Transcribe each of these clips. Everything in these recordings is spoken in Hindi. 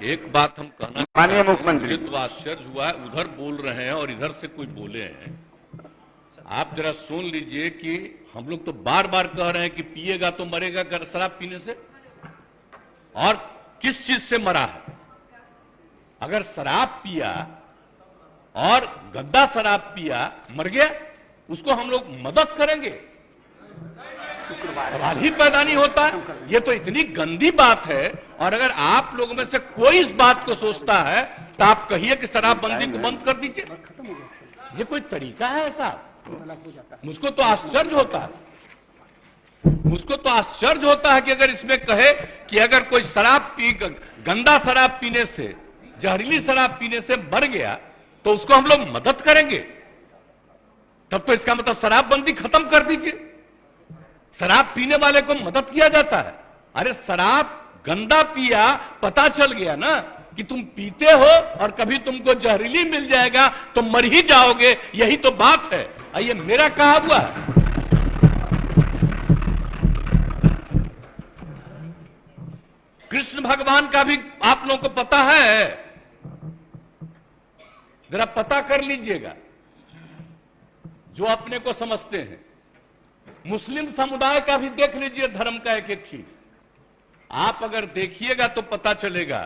एक बात हम कहना, माननीय मुख्यमंत्री, तो आश्चर्य हुआ है, उधर बोल रहे हैं और इधर से कोई बोले हैं। आप जरा सुन लीजिए कि हम लोग तो बार बार कह रहे हैं कि पिएगा तो मरेगा शराब पीने से, और किस चीज से मरा है। अगर शराब पिया और गंदा शराब पिया मर गया, उसको हम लोग मदद करेंगे? सवाल ही पैदा नहीं होता। ये तो इतनी गंदी बात है। और अगर आप लोगों में से कोई इस बात को सोचता है तो आप कहिए कि शराबबंदी को बंद कर दीजिए। ये कोई तरीका है ऐसा? मुझको तो आश्चर्य होता है। मुझको तो आश्चर्य होता है कि अगर इसमें कहे कि अगर कोई गंदा शराब पीने से, जहरीली शराब पीने से मर गया तो उसको हम लोग मदद करेंगे, तब तो इसका मतलब शराबबंदी खत्म कर दीजिए। शराब पीने वाले को मदद किया जाता है। अरे शराब गंदा पिया, पता चल गया ना कि तुम पीते हो और कभी तुमको जहरीली मिल जाएगा तो मर ही जाओगे, यही तो बात है। ये मेरा कहा हुआ है। कृष्ण भगवान का भी आप लोगों को पता है, जरा पता कर लीजिएगा जो अपने को समझते हैं। मुस्लिम समुदाय का भी देख लीजिए, धर्म का एक एक चीज आप अगर देखिएगा तो पता चलेगा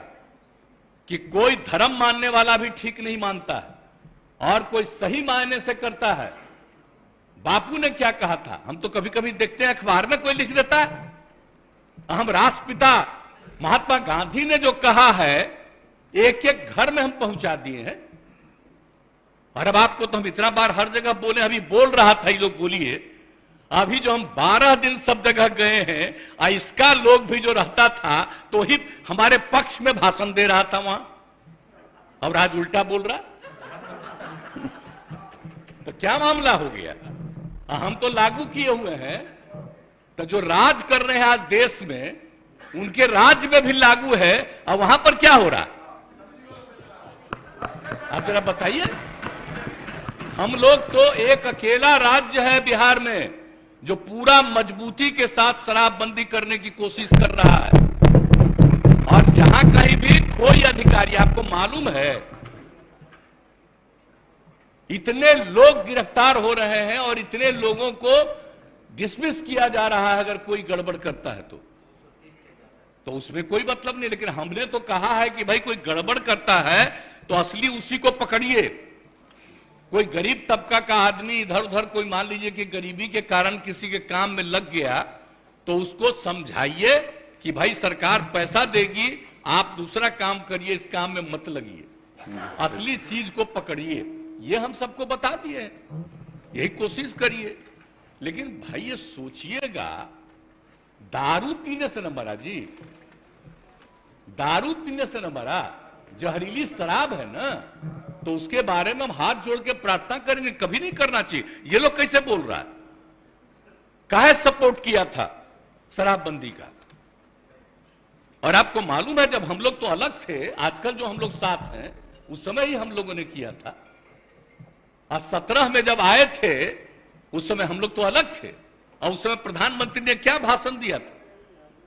कि कोई धर्म मानने वाला भी ठीक नहीं मानता है और कोई सही मायने से करता है। बापू ने क्या कहा था, हम तो कभी कभी देखते हैं अखबार में कोई लिख देता है। हम राष्ट्रपिता महात्मा गांधी ने जो कहा है, एक एक घर में हम पहुंचा दिए हैं। और अब आपको तो हम इतना बार हर जगह बोले, अभी बोल रहा था ये लोग, बोलिए। अभी जो हम 12 दिन सब जगह गए हैं, इसका लोग भी जो रहता था तो ही हमारे पक्ष में भाषण दे रहा था वहां, और आज उल्टा बोल रहा। तो क्या मामला हो गया? हम तो लागू किए हुए हैं, तो जो राज कर रहे हैं आज देश में, उनके राज्य में भी लागू है, और वहां पर क्या हो रहा? आप जरा बताइए। हम लोग तो एक अकेला राज्य है बिहार में जो पूरा मजबूती के साथ शराबबंदी करने की कोशिश कर रहा है। और जहां कहीं भी कोई अधिकारी, आपको मालूम है इतने लोग गिरफ्तार हो रहे हैं और इतने लोगों को डिसमिस किया जा रहा है अगर कोई गड़बड़ करता है तो उसमें कोई मतलब नहीं। लेकिन हमने तो कहा है कि भाई कोई गड़बड़ करता है तो असली उसी को पकड़िए। कोई गरीब तबका का आदमी इधर उधर, कोई मान लीजिए कि गरीबी के कारण किसी के काम में लग गया, तो उसको समझाइए कि भाई सरकार पैसा देगी, आप दूसरा काम करिए, इस काम में मत लगिए, असली चीज को पकड़िए। ये हम सबको बता दिए, यही कोशिश करिए। लेकिन भाई ये सोचिएगा, दारू पीने से न मरा जी, दारू पीने से न मरा, जहरीली शराब है ना, तो उसके बारे में हम हाथ जोड़ के प्रार्थना करेंगे, कभी नहीं करना चाहिए। ये लोग कैसे बोल रहा है? काहे सपोर्ट किया था शराबबंदी का? और आपको मालूम है जब हम लोग तो अलग थे, आजकल जो हम लोग साथ हैं, उस समय ही हम लोगों ने किया था। और 17 में जब आए थे उस समय हम लोग तो अलग थे, और उस समय प्रधानमंत्री ने क्या भाषण दिया था?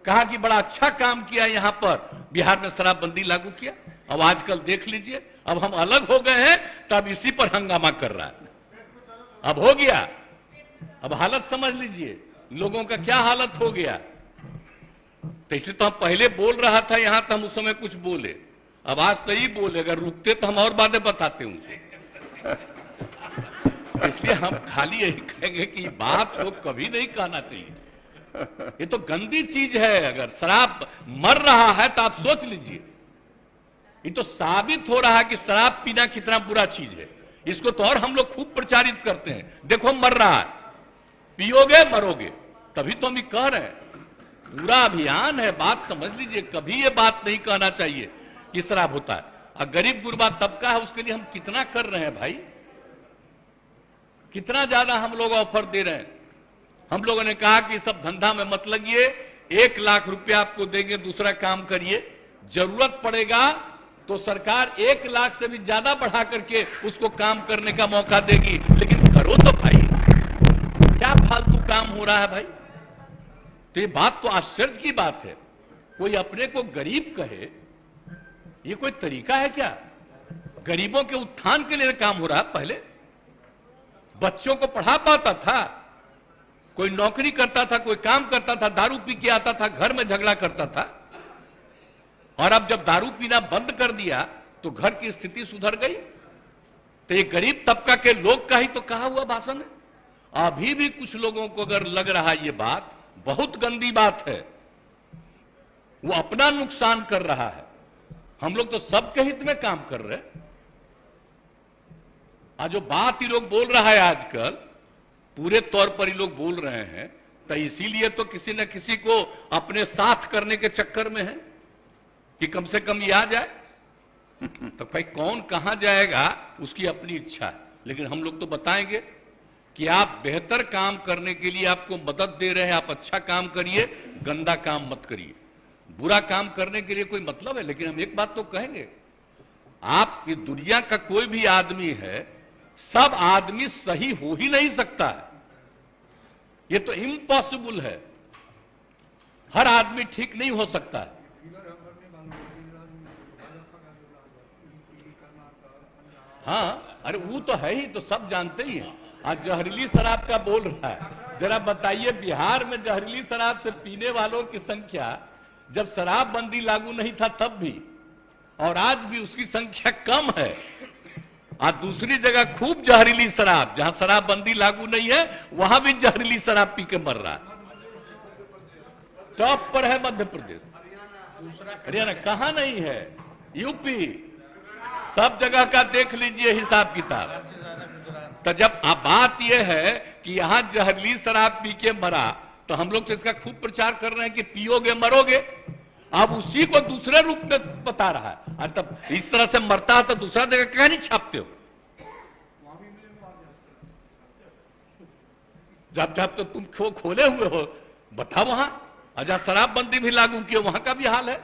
कहा कि बड़ा अच्छा काम किया, यहां पर बिहार में शराबबंदी लागू किया। अब आजकल देख लीजिए, अब हम अलग हो गए हैं तब इसी पर हंगामा कर रहा है। अब हो गया, अब हालत समझ लीजिए लोगों का क्या हालत हो गया। तो इसलिए तो हम पहले बोल रहा था यहां, तो हम उस समय कुछ बोले, अब आज तो ही बोले। अगर रुकते तो हम और बातें बताते उनसे। इसलिए हम खाली यही कहेंगे कि बात को कभी नहीं कहना चाहिए। ये तो गंदी चीज है। अगर शराब मर रहा है तो आप सोच लीजिए, ये तो साबित हो रहा है कि शराब पीना कितना बुरा चीज है। इसको तो और हम लोग खूब प्रचारित करते हैं, देखो मर रहा है, पियोगे मरोगे। तभी तो हम ये कह रहे हैं, पूरा अभियान है। बात समझ लीजिए, कभी ये बात नहीं कहना चाहिए कि शराब होता है। और गरीब गुरबा तबका है, उसके लिए हम कितना कर रहे हैं भाई, कितना ज्यादा हम लोग ऑफर दे रहे हैं। हम लोगों ने कहा कि सब धंधा में मत लगिए, 1 लाख रुपया आपको देंगे, दूसरा काम करिए। जरूरत पड़ेगा तो सरकार 1 लाख से भी ज्यादा बढ़ा करके उसको काम करने का मौका देगी। लेकिन करो तो भाई, क्या फालतू काम हो रहा है भाई। तो ये बात तो आश्चर्य की बात है, कोई अपने को गरीब कहे ये कोई तरीका है क्या? गरीबों के उत्थान के लिए काम हो रहा है। पहले बच्चों को पढ़ा पाता था, कोई नौकरी करता था, कोई काम करता था, दारू पी के आता था, घर में झगड़ा करता था। और अब जब दारू पीना बंद कर दिया तो घर की स्थिति सुधर गई। तो ये गरीब तबका के लोग का ही तो कहा हुआ भाषण है। अभी भी कुछ लोगों को अगर लग रहा ये बात बहुत गंदी बात है, वो अपना नुकसान कर रहा है। हम लोग तो सबके हित में काम कर रहे हैं। आज जो बात ही लोग बोल रहा है आजकल, पूरे तौर पर ही लोग बोल रहे हैं, तो इसीलिए तो किसी न किसी को अपने साथ करने के चक्कर में है कि कम से कम ये आ जाए। तो भाई कौन कहां जाएगा उसकी अपनी इच्छा है, लेकिन हम लोग तो बताएंगे कि आप बेहतर काम करने के लिए आपको मदद दे रहे हैं। आप अच्छा काम करिए, गंदा काम मत करिए। बुरा काम करने के लिए कोई मतलब है, लेकिन हम एक बात तो कहेंगे, आप ये दुनिया का कोई भी आदमी है, सब आदमी सही हो ही नहीं सकता है। ये तो इम्पॉसिबल है। हर आदमी ठीक नहीं हो सकता है। हाँ, अरे वो तो है ही, तो सब जानते ही हैं। आज जहरीली शराब का बोल रहा है, जरा बताइए, बिहार में जहरीली शराब से पीने वालों की संख्या जब शराबबंदी लागू नहीं था तब भी, और आज भी उसकी संख्या कम है। आज दूसरी जगह खूब जहरीली शराब, जहां शराबबंदी लागू नहीं है वहां भी जहरीली शराब पी के मर रहा है। टॉप पर है मध्य प्रदेश, हरियाणा कहां नहीं है, यूपी, सब जगह का देख लीजिए हिसाब किताब। तो जब अब बात यह है कि यहां जहरीली शराब पी के मरा, तो हम लोग तो इसका खूब प्रचार कर रहे हैं कि पियोगे मरोगे। अब उसी को दूसरे रूप में बता रहा है। और तब इस तरह से मरता है तो दूसरा जगह क्या नहीं छापते हो? जब जब तो तुम खोले हुए हो, बताओ वहां। अजा शराबबंदी भी लागू किए, वहां का भी हाल है।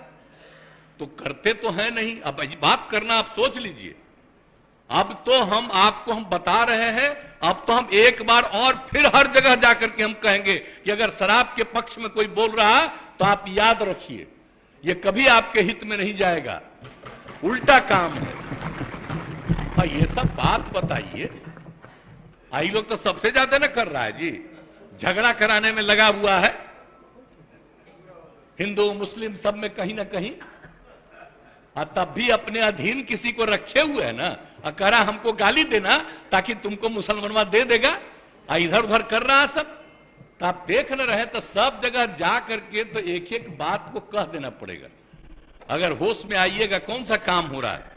तो करते तो है नहीं। अब बात करना आप सोच लीजिए। अब तो हम आपको हम बता रहे हैं, अब तो हम एक बार और फिर हर जगह जाकर के हम कहेंगे कि अगर शराब के पक्ष में कोई बोल रहा है तो आप याद रखिए, ये कभी आपके हित में नहीं जाएगा, उल्टा काम है। और ये सब बात बताइए, आई लोग तो सबसे ज्यादा ना कर रहा है जी, झगड़ा कराने में लगा हुआ है, हिंदू मुस्लिम सब में कहीं ना कहीं। तब भी अपने अधीन किसी को रखे हुए है ना, कह रहा हमको गाली देना ताकि तुमको मुसलमानवा दे देगा, इधर उधर कर रहा है सब। तो आप देख न रहे तो सब जगह जा करके तो एक एक बात को कह देना पड़ेगा। अगर होश में आइएगा, कौन सा काम हो रहा है,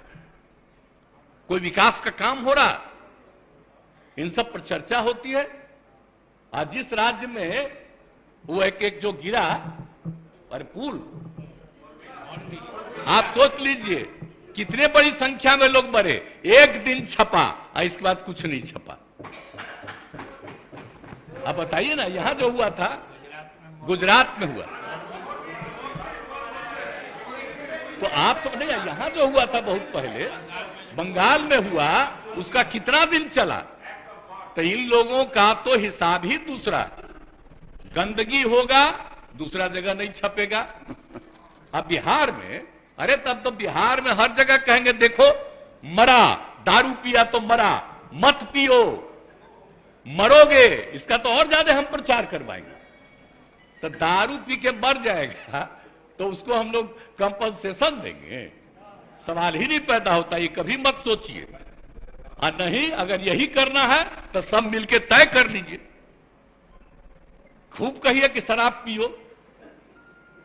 कोई विकास का काम हो रहा, इन सब पर चर्चा होती है। आज जिस राज्य में वो एक जो गिरा, अरे पुल, आप सोच लीजिए कितने बड़ी संख्या में लोग मरे, एक दिन छपा और इसके बाद कुछ नहीं छपा। आप बताइए ना, यहां जो हुआ था गुजरात में हुआ, तो आप सब नहीं, यहां जो हुआ था बहुत पहले बंगाल में हुआ, उसका कितना दिन चला। तो इन लोगों का तो हिसाब ही दूसरा, गंदगी होगा दूसरा जगह नहीं छपेगा। अब बिहार में, अरे तब तो बिहार में हर जगह कहेंगे देखो मरा, दारू पिया तो मरा, मत पियो मरोगे, इसका तो और ज्यादा हम प्रचार करवाएंगे। तो दारू पी के मर जाएगा तो उसको हम लोग कंपनसेशन देंगे, सवाल ही नहीं पैदा होता। ये कभी मत सोचिए। और नहीं, अगर यही करना है तो सब मिलके तय कर लीजिए, खूब कहिए कि शराब पियो।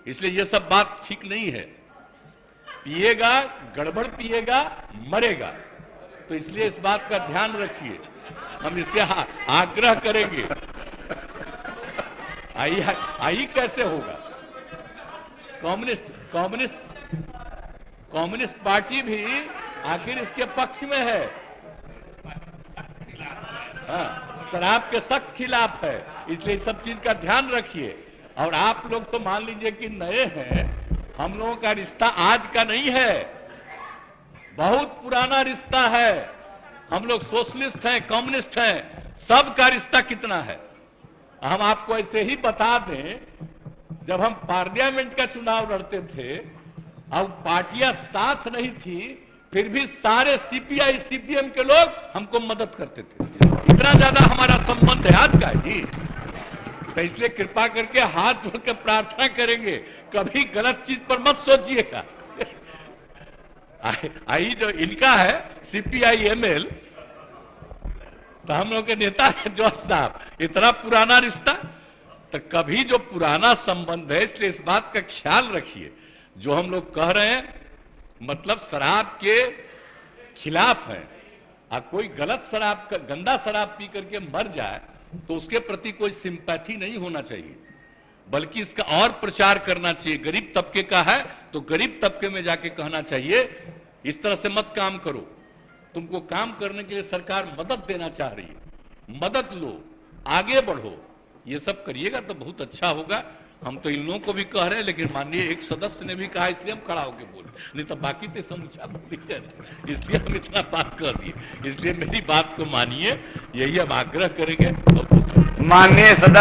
इसलिए ये सब बात ठीक नहीं है। पिएगा, गड़बड़ पिएगा, मरेगा। तो इसलिए इस बात का ध्यान रखिए, हम इससे आग्रह करेंगे। आई कैसे होगा? कम्युनिस्ट पार्टी भी आखिर इसके पक्ष में है, हाँ, शराब के सख्त खिलाफ है। इसलिए सब चीज का ध्यान रखिए। और आप लोग तो मान लीजिए कि नए हैं, हम लोगों का रिश्ता आज का नहीं है, बहुत पुराना रिश्ता है। हम लोग सोशलिस्ट हैं, कम्युनिस्ट हैं, सबका रिश्ता कितना है। हम आपको ऐसे ही बता दें, जब हम पार्लियामेंट का चुनाव लड़ते थे अब पार्टियां साथ नहीं थी, फिर भी सारे सीपीआई सीपीएम के लोग हमको मदद करते थे। इतना ज्यादा हमारा संबंध है आज का जी। तो इसलिए कृपा करके हाथ जोड़ के प्रार्थना करेंगे, कभी गलत चीज पर मत सोचिएगा। आई जो इनका है सीपीआई एमएल, तो हम लोग के नेता है जॉर्ज साहब, इतना पुराना रिश्ता, तो कभी जो पुराना संबंध है, इसलिए इस बात का ख्याल रखिए। जो हम लोग कह रहे हैं मतलब शराब के खिलाफ है, कोई गलत शराब गंदा शराब पी करके मर जाए तो उसके प्रति कोई सिंपैथी नहीं होना चाहिए, बल्कि इसका और प्रचार करना चाहिए। गरीब तबके का है तो गरीब तबके में जाके कहना चाहिए इस तरह से मत काम करो, तुमको काम करने के लिए सरकार मदद देना चाह रही है, मदद लो, आगे बढ़ो। ये सब करिएगा तो बहुत अच्छा होगा। हम तो इन लोगों को भी कह रहे हैं, लेकिन माननीय एक सदस्य ने भी कहा, इसलिए हम खड़ा होकर बोले, नहीं तो बाकी तो समूचा बोल रहे, इसलिए हम इतना बात कर दिए। इसलिए मेरी बात को मानिए, यही हम आग्रह करेंगे। माननीय सदस्य